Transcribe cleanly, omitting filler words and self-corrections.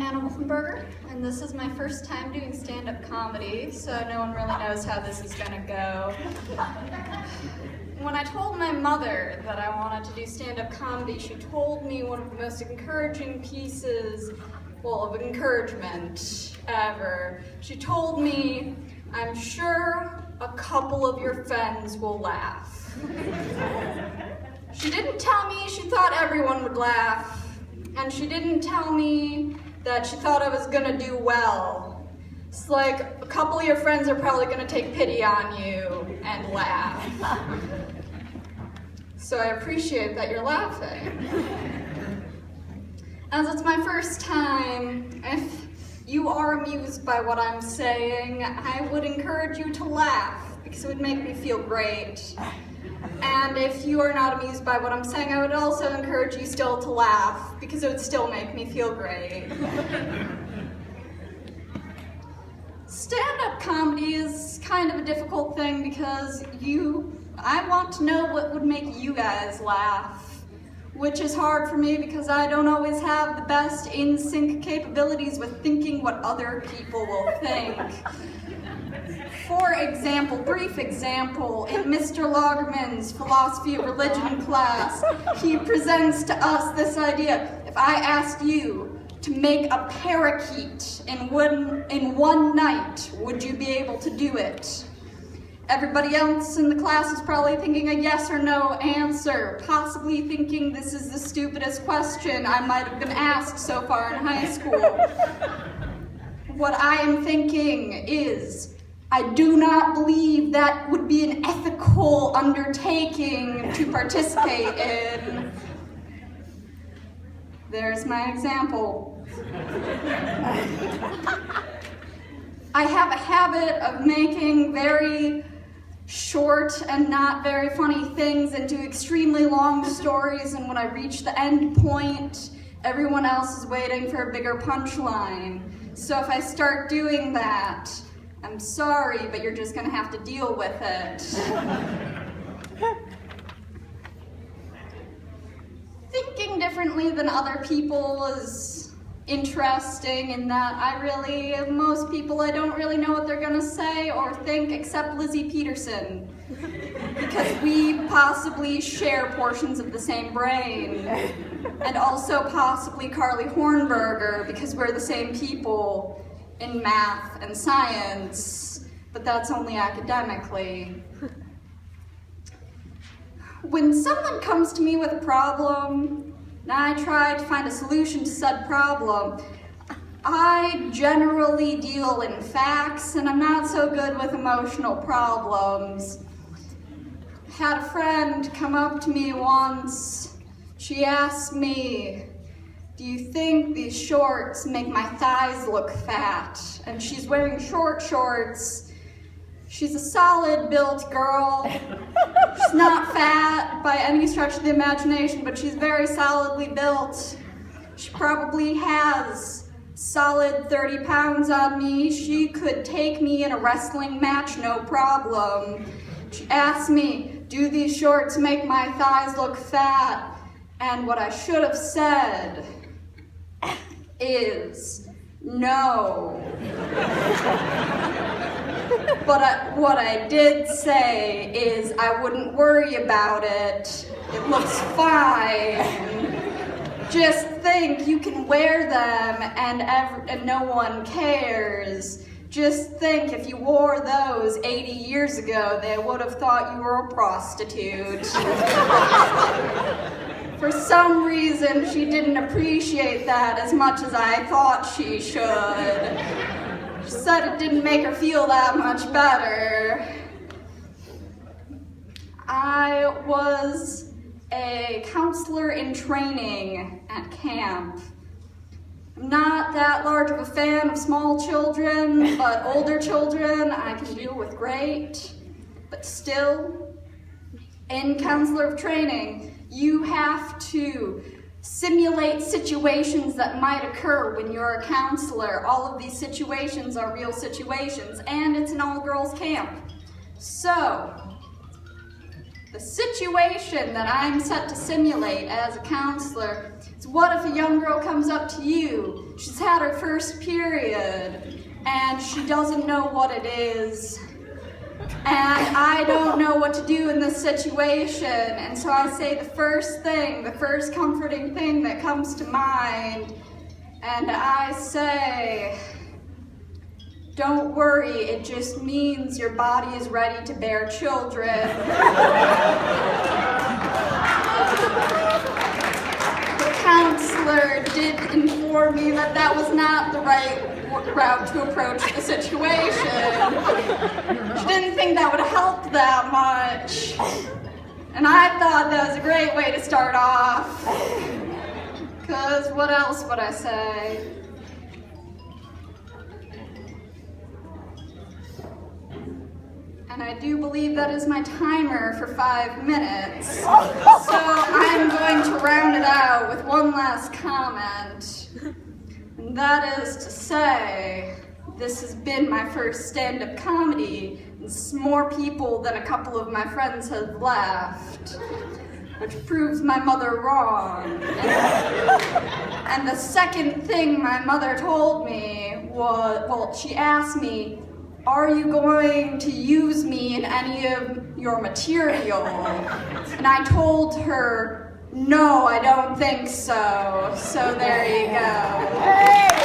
Hannah Wolfenberger, and this is my first time doing stand-up comedy, so no one really knows how this is gonna go. When I told my mother that I wanted to do stand-up comedy, she told me one of the most encouraging pieces, of encouragement ever. She told me, "I'm sure a couple of your friends will laugh." She didn't tell me she thought everyone would laugh, and she didn't tell me that she thought I was gonna do well. It's like, a couple of your friends are probably gonna take pity on you and laugh. So I appreciate that you're laughing. As it's my first time, if you are amused by what I'm saying, I would encourage you to laugh, because it would make me feel great. And if you are not amused by what I'm saying, I would also encourage you still to laugh, because it would still make me feel great. Stand-up comedy is kind of a difficult thing because I want to know what would make you guys laugh, which is hard for me because I don't always have the best in-sync capabilities with thinking what other people will think. For example, brief example, in Mr. Lagerman's philosophy of religion class, he presents to us this idea: if I asked you to make a parakeet in one night, would you be able to do it? Everybody else in the class is probably thinking a yes or no answer, possibly thinking this is the stupidest question I might have been asked so far in high school. What I am thinking is, I do not believe that would be an ethical undertaking to participate in. There's my example. I have a habit of making very short and not very funny things into extremely long stories, and when I reach the end point, everyone else is waiting for a bigger punchline. So if I start doing that, I'm sorry, but you're just gonna have to deal with it. Thinking differently than other people is interesting in that most people, I don't really know what they're gonna say or think except Lizzie Peterson, because we possibly share portions of the same brain, and also possibly Carly Hornberger, because we're the same people in math and science, but that's only academically. When someone comes to me with a problem, and I try to find a solution to said problem, I generally deal in facts, and I'm not so good with emotional problems. I had a friend come up to me once. She asked me, "Do you think these shorts make my thighs look fat?" And she's wearing short shorts. She's a solid built girl. She's not fat by any stretch of the imagination, but she's very solidly built. She probably has solid 30 pounds on me. She could take me in a wrestling match, no problem. She asked me, "Do these shorts make my thighs look fat?" And what I should have said is no. But what I did say is I wouldn't worry about it. It looks fine. Just think you can wear them and no one cares. Just think if you wore those 80 years ago, they would have thought you were a prostitute. For some reason, she didn't appreciate that as much as I thought she should. She said it didn't make her feel that much better. I was a counselor in training at camp. I'm not that large of a fan of small children, but older children I can deal with great. But still, in counselor of training, you have to simulate situations that might occur when you're a counselor. All of these situations are real situations, and it's an all-girls camp. So, the situation that I'm set to simulate as a counselor is So what if a young girl comes up to you, she's had her first period, and she doesn't know what it is, and I don't know what to do in this situation, and so I say the first comforting thing that comes to mind, and I say, don't worry, it just means your body is ready to bear children. The counselor did inform me that that was not the right route to approach the situation. She didn't think that would help that much. And I thought that was a great way to start off. Because what else would I say? And I do believe that is my timer for 5 minutes. So I'm going to round it out with one last comment. And that is to say, this has been my first stand-up comedy. It's more people than a couple of my friends have laughed, which proves my mother wrong. And the second thing my mother told me was, well, she asked me, are you going to use me in any of your material? And I told her, no, I don't think so. So there you go.